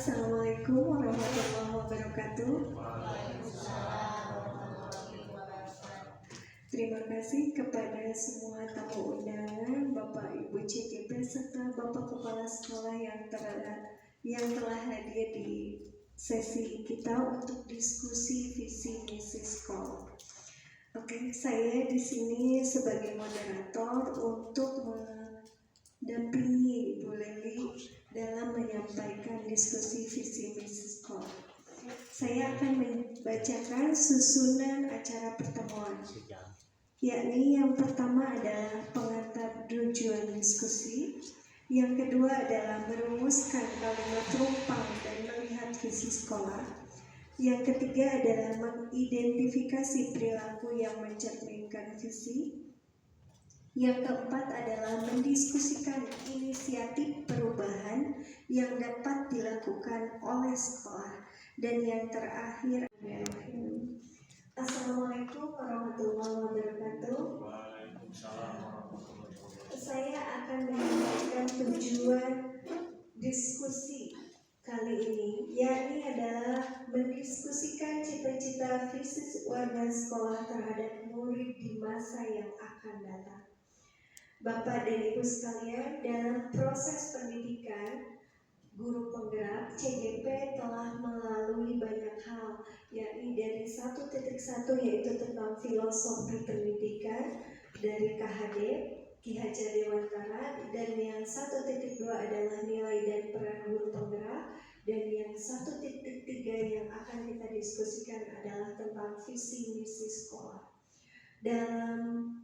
Assalamualaikum warahmatullahi wabarakatuh. Terima kasih kepada semua tamu undangan, Bapak Ibu CGP serta Bapak Kepala Sekolah yang telah hadir di sesi kita untuk diskusi visi misi sekolah. Oke, saya di sini sebagai moderator untuk mendampingi Bu Leli dalam menyampaikan diskusi visi misi sekolah. Saya akan membacakan susunan acara pertemuan, yakni yang pertama adalah pengantar tujuan diskusi, yang kedua adalah merumuskan kalimat rumpang dan melihat visi sekolah, yang ketiga adalah mengidentifikasi perilaku yang mencerminkan visi, yang keempat adalah mendiskusikan inisiatif perubahan yang dapat dilakukan oleh sekolah, dan yang terakhir Assalamualaikum warahmatullahi wabarakatuh. Saya akan menyampaikan tujuan diskusi kali ini, yakni adalah mendiskusikan cita-cita visi warga sekolah terhadap murid di masa yang akan datang. Bapak dan Ibu sekalian, dalam proses pendidikan, guru penggerak CGP telah melalui banyak hal, yakni dari 1.1 yaitu tentang filosofi pendidikan dari KHD, Ki Hajar Dewantara, dan yang 1.2 adalah nilai dan peran guru penggerak, dan yang 1.3 yang akan kita diskusikan adalah tentang visi misi sekolah. Dalam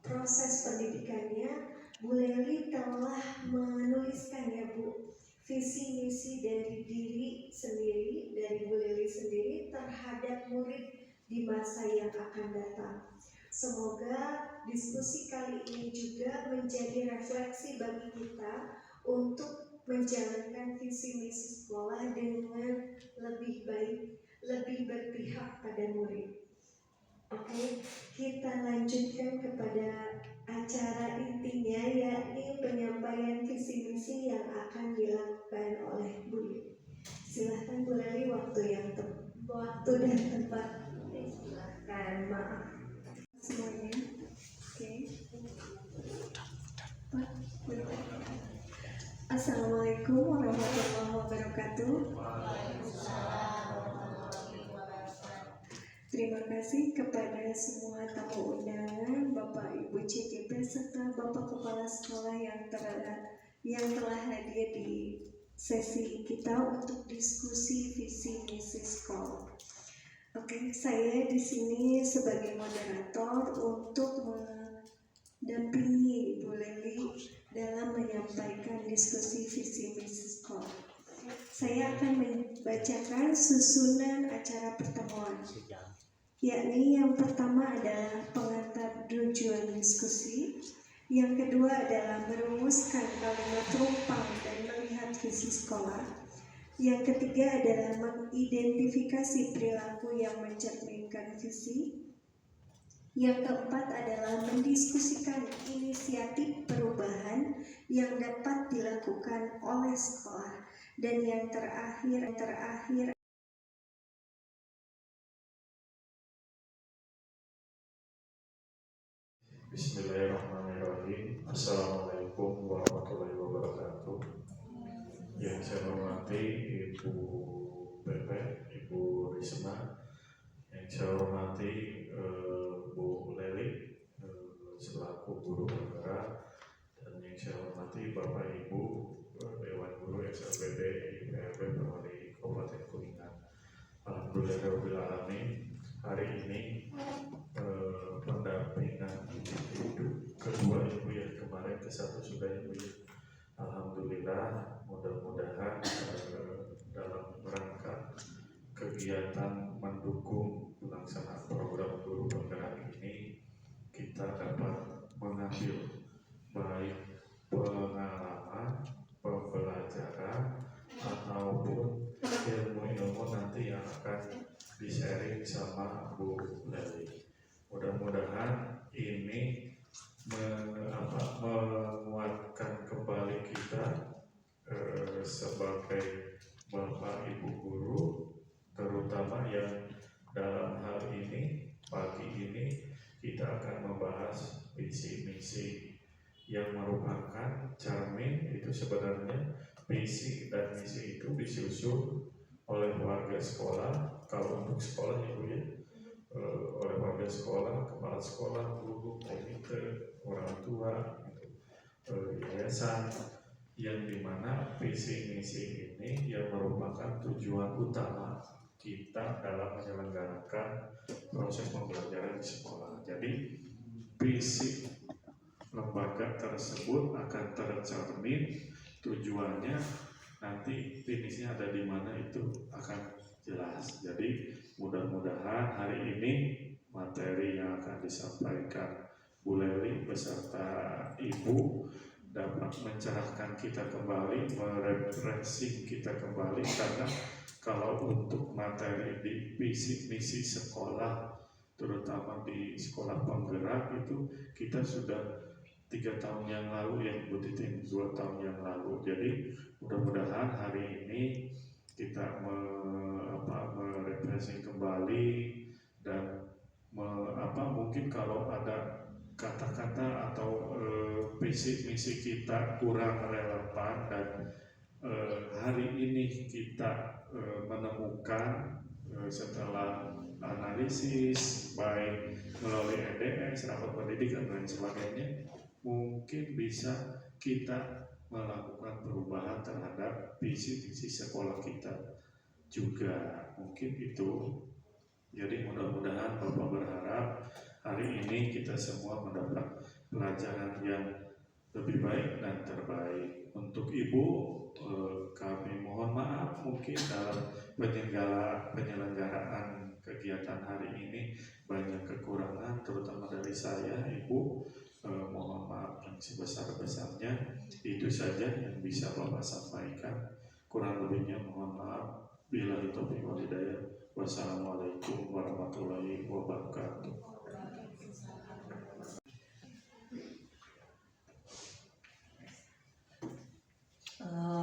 proses pendidikannya, Bu Leli telah menuliskan ya Bu, visi misi dari diri sendiri, dari Bu Leli sendiri terhadap murid di masa yang akan datang. Semoga diskusi kali ini juga menjadi refleksi bagi kita untuk menjalankan visi misi sekolah dengan lebih baik, lebih berpihak pada murid. Oke, kita lanjutkan kepada acara intinya, yakni penyampaian visi misi yang akan dilakukan oleh Bu Leli. Silahkan Bu Leli, waktu dan tempat. Silahkan, maaf semuanya. Oke. Assalamualaikum warahmatullahi wabarakatuh. Terima kasih kepada semua tamu undangan, Bapak Ibu CGP serta Bapak Kepala Sekolah yang telah hadir di sesi kita untuk diskusi visi misi sekolah. Oke, saya di sini sebagai moderator untuk mendampingi Bu Leli dalam menyampaikan diskusi visi misi sekolah. Saya akan membacakan susunan acara pertemuan, yakni yang pertama adalah pengantar tujuan diskusi, yang kedua adalah merumuskan kalimat rumpang dan melihat visi sekolah, yang ketiga adalah mengidentifikasi perilaku yang mencerminkan visi, yang keempat adalah mendiskusikan inisiatif perubahan yang dapat dilakukan oleh sekolah, dan yang terakhir Bismillahirrahmanirrahim. Assalamualaikum warahmatullahi wabarakatuh. Yang saya hormati Ibu Pepe, Ibu Risma, yang saya hormati Bu Leli selaku guru penggerak, dan yang saya hormati Bapak Ibu Dewan Guru SLBD IPRB Perwali Kabupaten Kuningan. Alhamdulillahirrahmanirrahim. Hari ini pendampingan hidup kedua Ibu yang kemarin, ke satu sudah Ibu ya. Alhamdulillah, mudah-mudahan dalam rangka kegiatan mendukung pelaksanaan program guru penggerak ini kita dapat mengambil baik pengalaman, pembelajaran ataupun ilmu-ilmu nanti yang akan di-sharing sama Bu Leli. Mudah-mudahan ini menguatkan kembali kita sebagai Bapak yang merupakan cermin itu sebenarnya visi dan misi itu disusun oleh warga sekolah. Kalau untuk sekolah ya Bu ya, oleh warga sekolah, kepala sekolah, guru, komite, orang tua, yayasan, yang dimana visi misi ini yang merupakan tujuan utama kita dalam menyelenggarakan proses pembelajaran di sekolah. Jadi visi lembaga tersebut akan tercermin, tujuannya nanti finishnya ada di mana itu akan jelas. Jadi mudah-mudahan hari ini materi yang akan disampaikan Bu Leli beserta Ibu dapat mencerahkan kita kembali, merefreshing kita kembali, karena kalau untuk materi di visi misi sekolah, terutama di sekolah penggerak itu kita sudah 3 tahun yang lalu ya Bu Titin, 2 tahun yang lalu. Jadi mudah-mudahan hari ini kita merefreshing kembali dan mungkin kalau ada kata-kata atau visi misi kita kurang relevan dan hari ini kita menemukan setelah analisis baik melalui EDS, rapat pendidikan dan sebagainya, mungkin bisa kita melakukan perubahan terhadap visi misi sekolah kita juga, mungkin itu. Jadi mudah-mudahan Bapak berharap hari ini kita semua mendapat pelajaran yang lebih baik dan terbaik. Untuk Ibu, kami mohon maaf mungkin dalam penyelenggaraan kegiatan hari ini banyak kekurangan, terutama dari saya, Ibu. Mohon maaf yang sebesar-besarnya. Itu saja yang bisa Bapak sampaikan. Kurang lebihnya mohon maaf. Billahi taufiq wal hidayah. Wassalamualaikum warahmatullahi wabarakatuh.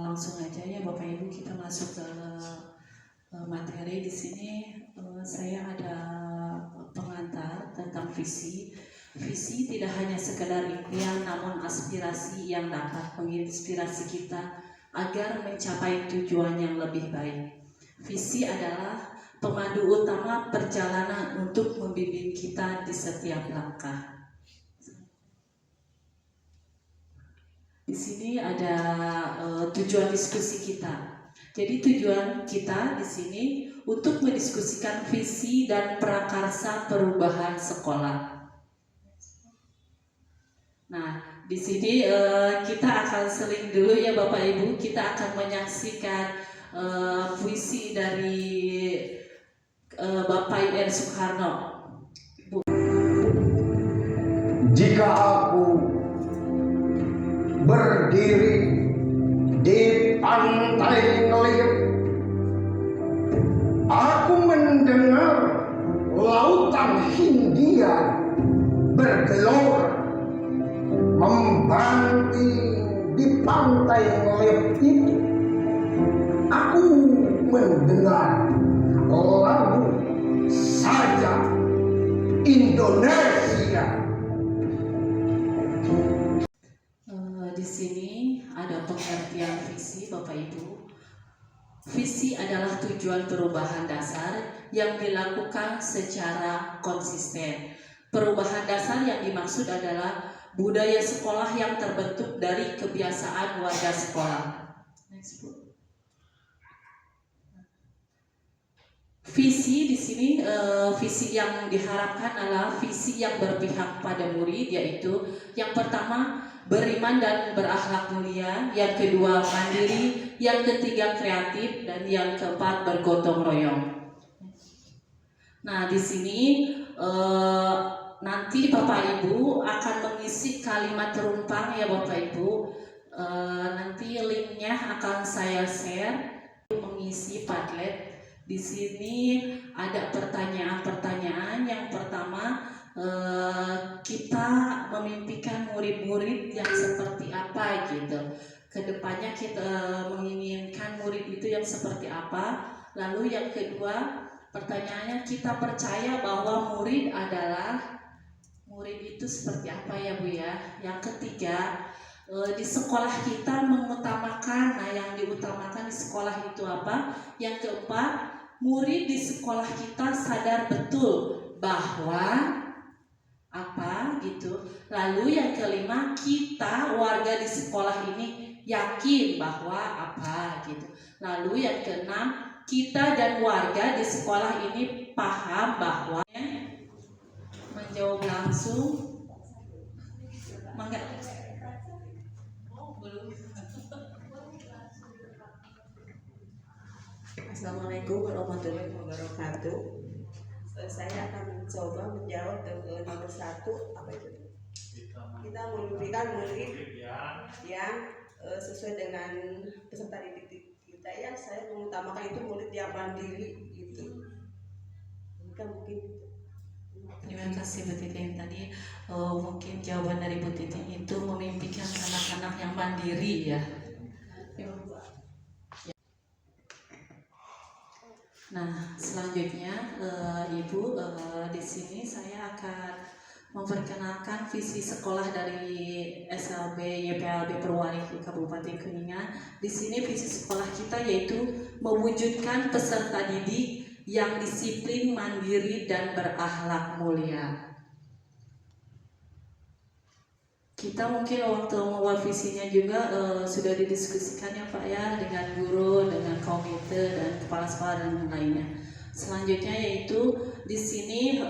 Langsung aja ya Bapak Ibu, kita masuk ke materi. Di sini saya ada pengantar tentang visi. Visi tidak hanya sekedar impian, namun aspirasi yang dapat menginspirasi kita agar mencapai tujuan yang lebih baik. Visi adalah pemandu utama perjalanan untuk membimbing kita di setiap langkah. Di sini ada tujuan diskusi kita. Jadi tujuan kita di sini untuk mendiskusikan visi dan prakarsa perubahan sekolah. Nah, di sini kita akan seling dulu ya Bapak Ibu. Kita akan menyaksikan puisi dari Bapak IN Soekarno. Jika aku berdiri di pantai Ngeliat, aku mendengar lautan Hindia bergelora, membanting di pantai Ngeliat itu. Aku mendengar lagu Saja Indonesia. Di sini ada pengertian visi Bapak Ibu. Visi adalah tujuan perubahan dasar yang dilakukan secara konsisten. Perubahan dasar yang dimaksud adalah budaya sekolah yang terbentuk dari kebiasaan warga sekolah. Next, Bu. Visi di sini, visi yang diharapkan adalah visi yang berpihak pada murid, yaitu yang pertama beriman dan berakhlak mulia, yang kedua mandiri, yang ketiga kreatif, dan yang keempat bergotong royong. Nah, di sini nanti Bapak Ibu akan mengisi kalimat terumpang ya Bapak Ibu. Nanti linknya akan saya share, mengisi Padlet. Di sini ada pertanyaan-pertanyaan. Yang pertama, kita memimpikan murid-murid yang seperti apa gitu. Kedepannya kita menginginkan murid itu yang seperti apa. Lalu yang kedua, pertanyaannya, kita percaya bahwa murid adalah murid itu seperti apa ya Bu ya. Yang ketiga, di sekolah kita mengutamakan, nah yang diutamakan di sekolah itu apa? Yang keempat, murid di sekolah kita sadar betul bahwa apa gitu. Lalu yang kelima, kita warga di sekolah ini yakin bahwa apa gitu. Lalu yang keenam, kita dan warga di sekolah ini paham bahwa menjawab langsung belum. Assalamualaikum warahmatullahi wabarakatuh. Saya akan mencoba menjawab nomor 1, apa itu? Kita memberikan murid yang sesuai dengan peserta didik kita ya. Saya mengutamakan itu murid yang mandiri gitu. Mungkin. Terima kasih Bu Titin. Tadi mungkin jawaban dari Bu Titin itu memimpikan anak-anak yang mandiri ya. Nah, selanjutnya Ibu, di sini saya akan memperkenalkan visi sekolah dari SLB YPLB Perwali Kabupaten Kuningan. Di sini visi sekolah kita yaitu mewujudkan peserta didik yang disiplin, mandiri, dan berakhlak mulia. Kita mungkin waktu membuat visinya juga sudah didiskusikan ya Pak ya, dengan guru, dengan komite, dan kepala sekolah dan lainnya. Selanjutnya yaitu di sini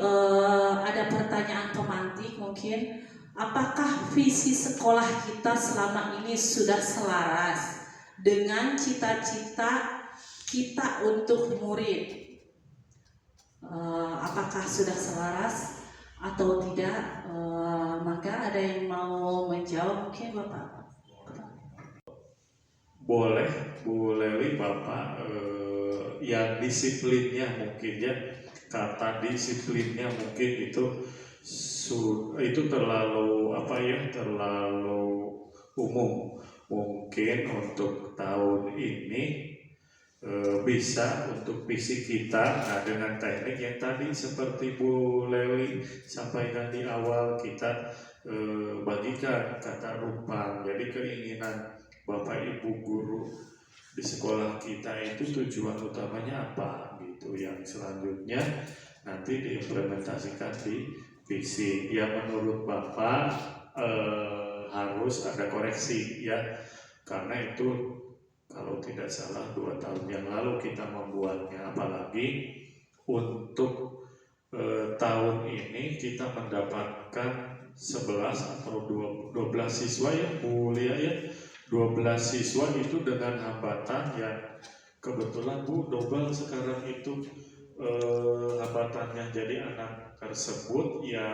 ada pertanyaan pemantik mungkin, apakah visi sekolah kita selama ini sudah selaras dengan cita-cita kita untuk murid? Apakah sudah selaras atau tidak? Maka ada yang mau menjawab mungkin Bapak. Boleh Bu Leli, Bapak yang disiplinnya mungkin ya, kata disiplinnya mungkin itu terlalu apa ya, terlalu umum. Mungkin untuk tahun ini bisa untuk visi kita, nah dengan teknik yang tadi seperti Bu Lewi sampaikan di awal, kita bagikan kata rupa. Jadi keinginan Bapak Ibu guru di sekolah kita itu tujuan utamanya apa gitu, yang selanjutnya nanti diimplementasikan di visi. Yang menurut Bapak harus ada koreksi ya, karena itu kalau tidak salah 2 tahun yang lalu kita membuatnya. Apalagi untuk tahun ini kita mendapatkan 11 atau 12 siswa ya Bu Lia ya, 12 siswa itu dengan hambatan yang kebetulan Bu double sekarang itu hambatannya. Jadi anak tersebut ya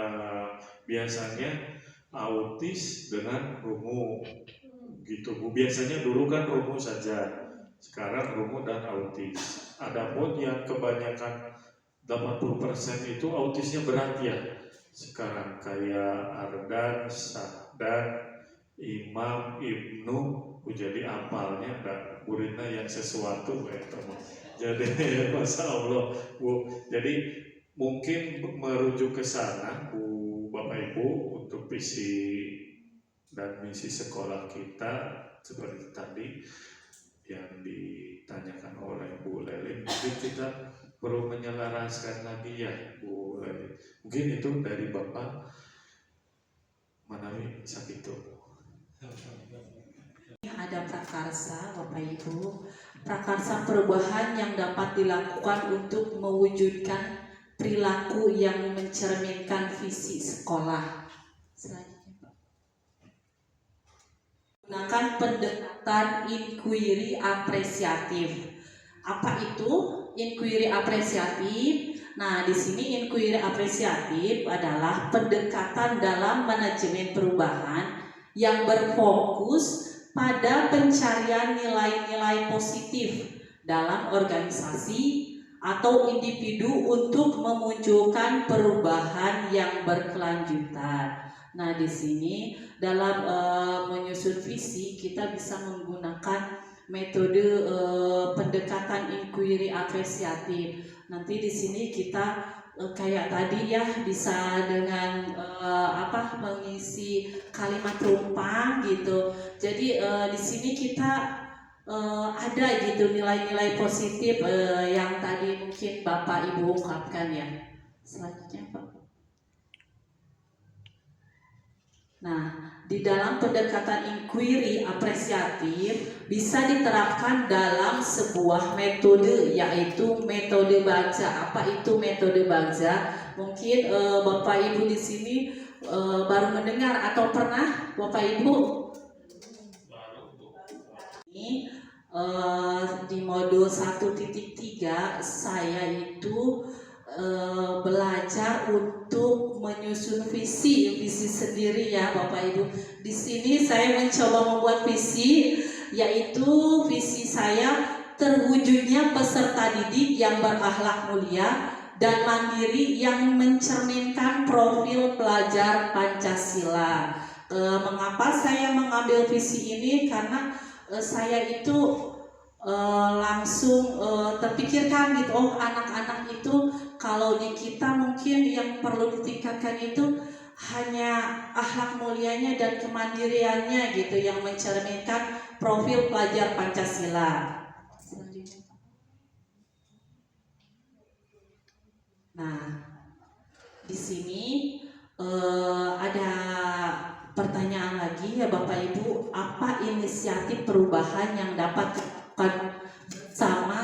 biasanya autis dengan rungu gitu Bu. Biasanya dulu kan rungu saja, sekarang rungu dan autis. Adapun yang kebanyakan 80% itu autisnya berat ya sekarang, kayak Ardan, Sahdan, Imam, Ibnu. Jadi apalnya ada muridnya yang sesuatu teman. Jadi Masya Allah Bu. Jadi mungkin merujuk ke sana Bu Bapak Ibu untuk visi dan misi sekolah kita seperti tadi yang ditanyakan oleh Bu Leli. Mungkin kita perlu menyelaraskan lagi ya Bu Leli. Mungkin itu dari Bapak Manawi Sakito. Ada prakarsa Bapak Ibu, prakarsa perubahan yang dapat dilakukan untuk mewujudkan perilaku yang mencerminkan visi sekolah. Selanjutnya gunakan pendekatan inquiry apresiatif. Apa itu inquiry apresiatif? Nah, di sini inquiry apresiatif adalah pendekatan dalam manajemen perubahan yang berfokus pada pencarian nilai-nilai positif dalam organisasi atau individu untuk memunculkan perubahan yang berkelanjutan. Nah, di sini dalam menyusun visi kita bisa menggunakan metode pendekatan inquiry apresiatif. Nanti di sini kita kayak tadi ya bisa dengan mengisi kalimat rumpang gitu. Jadi di sini kita ada gitu nilai-nilai positif yang tadi mungkin Bapak Ibu ungkapkan ya. Selanjutnya Pak. Nah, di dalam pendekatan inquiry apresiatif bisa diterapkan dalam sebuah metode, yaitu metode baca. Apa itu metode baca? Mungkin Bapak Ibu di sini baru mendengar atau pernah Bapak Ibu? Ini di modul 1.3 saya itu belajar untuk menyusun visi sendiri ya Bapak Ibu. Di sini saya mencoba membuat visi, yaitu visi saya terwujudnya peserta didik yang berakhlak mulia dan mandiri yang mencerminkan profil pelajar Pancasila. Mengapa saya mengambil visi ini? Karena saya itu langsung terpikirkan gitu, oh anak-anak itu kalau di kita mungkin yang perlu ditingkatkan itu hanya akhlak mulianya dan kemandiriannya gitu yang mencerminkan profil pelajar Pancasila. Nah, di sini ada pertanyaan lagi ya Bapak Ibu, apa inisiatif perubahan yang dapat dilakukan bersama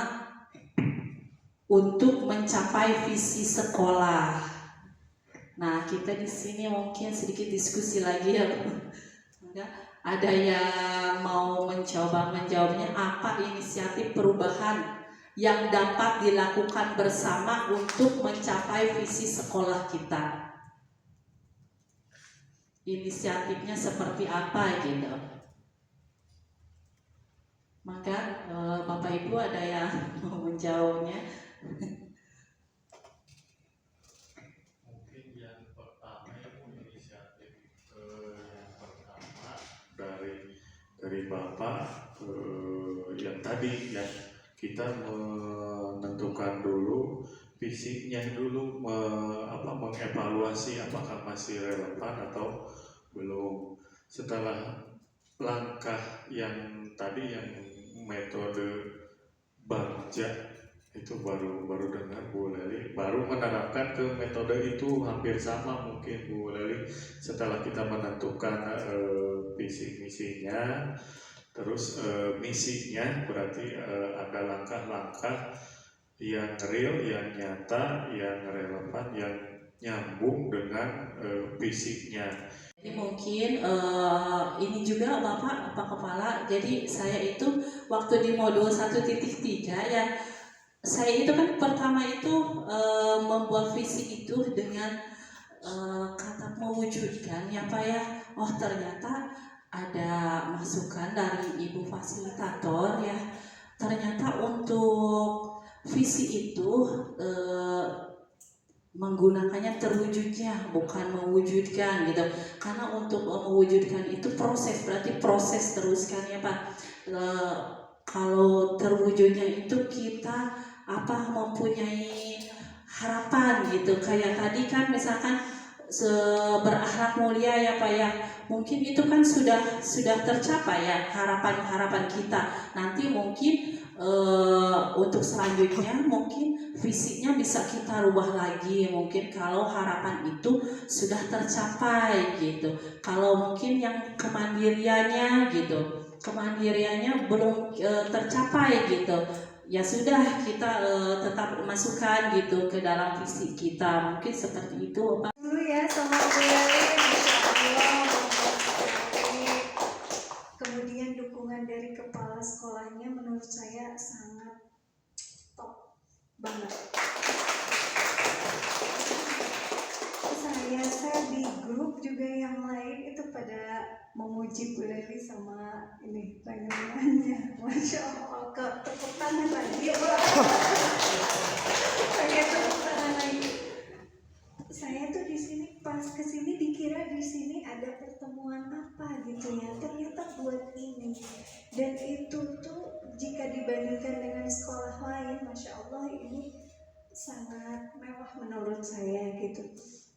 untuk mencapai visi sekolah? Nah, kita di sini mungkin sedikit diskusi lagi ya. Ada yang mau mencoba menjawabnya, apa inisiatif perubahan yang dapat dilakukan bersama untuk mencapai visi sekolah kita? Inisiatifnya seperti apa gitu. Maka Bapak Ibu ada yang mau menjawabnya? Mungkin yang pertama inisiatif yang pertama dari Bapak yang tadi ya, kita menentukan dulu visinya dulu, mengevaluasi apakah masih relevan atau belum. Setelah langkah yang tadi yang metode baca itu baru dengar Bu Leli, baru menerapkan ke metode itu hampir sama mungkin Bu Leli. Setelah kita menentukan visi misinya, terus misinya berarti ada langkah-langkah yang real, yang nyata, yang relevan, yang nyambung dengan visinya. Jadi mungkin ini juga Bapak Kepala, jadi saya itu waktu di modul 1.3 ya, saya itu kan pertama itu membuat visi itu dengan kata mewujudkan ya Pak ya. Oh ternyata ada masukan dari Ibu Fasilitator ya, ternyata untuk visi itu menggunakannya terwujudnya, bukan mewujudkan gitu. Karena untuk mewujudkan itu proses, berarti proses teruskan ya Pak. Kalau terwujudnya itu kita mempunyai harapan gitu. Kayak tadi kan misalkan berakhlak mulia ya Pak ya, mungkin itu kan sudah tercapai ya harapan kita. Nanti mungkin untuk selanjutnya mungkin visinya bisa kita rubah lagi, mungkin kalau harapan itu sudah tercapai gitu. Kalau mungkin yang kemandiriannya belum tercapai gitu, ya sudah kita tetap masukkan gitu ke dalam visi kita, mungkin seperti itu Pak. Dulu ya sama Bu Leli, Masya Allah. Kemudian dukungan dari kepala sekolahnya menurut saya sangat top banget. Saya di grup juga yang lain itu pada memuji Bu Leli sama ini penyanyiannya. Masya Allah, tepuk tangan lagi. Pakai tepuk tangan lagi. Saya tuh di sini pas kesini dikira di sini ada pertemuan apa gitu ya, ternyata buat ini. Dan itu tuh sangat mewah menurut saya gitu.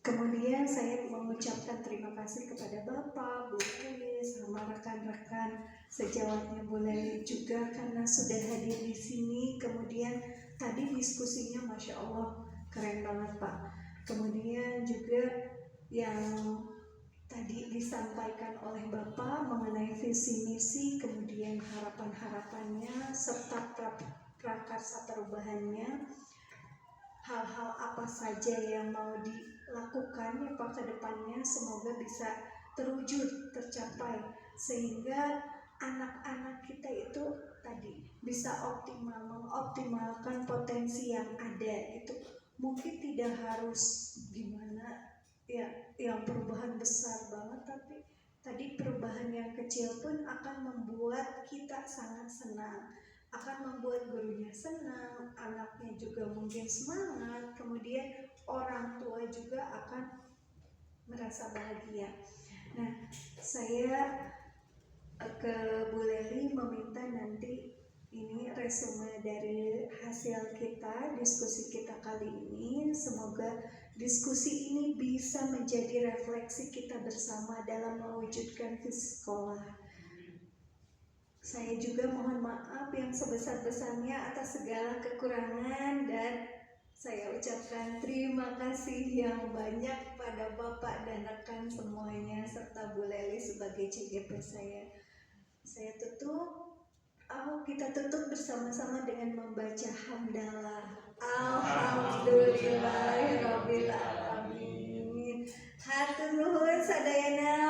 Kemudian saya mengucapkan terima kasih kepada Bapak, Bu Leli, sama rekan-rekan sejawatnya Bu Leli juga karena sudah hadir di sini. Kemudian tadi diskusinya Masya Allah keren banget Pak. Kemudian juga yang tadi disampaikan oleh Bapak mengenai visi misi, kemudian harapan-harapannya serta prakarsa perubahannya. Hal-hal apa saja yang mau dilakukan ya Pak ke depannya semoga bisa terwujud, tercapai sehingga anak-anak kita itu tadi bisa optimal, mengoptimalkan potensi yang ada itu. Mungkin tidak harus gimana ya yang perubahan besar banget, tapi tadi perubahan yang kecil pun akan membuat kita sangat senang, akan membuat gurunya senang, anaknya juga mungkin semangat, kemudian orang tua juga akan merasa bahagia. Nah, saya ke Bu Leli meminta nanti ini resume dari hasil kita, diskusi kita kali ini. Semoga diskusi ini bisa menjadi refleksi kita bersama dalam mewujudkan visi sekolah. Saya juga mohon maaf yang sebesar-besarnya atas segala kekurangan dan saya ucapkan terima kasih yang banyak pada Bapak dan rekan semuanya serta Bu Leli sebagai CGP saya. Saya tutup. Kita tutup bersama-sama dengan membaca hamdalah. Alhamdulillahirabbil alamin. Hatur nuhun sadayana.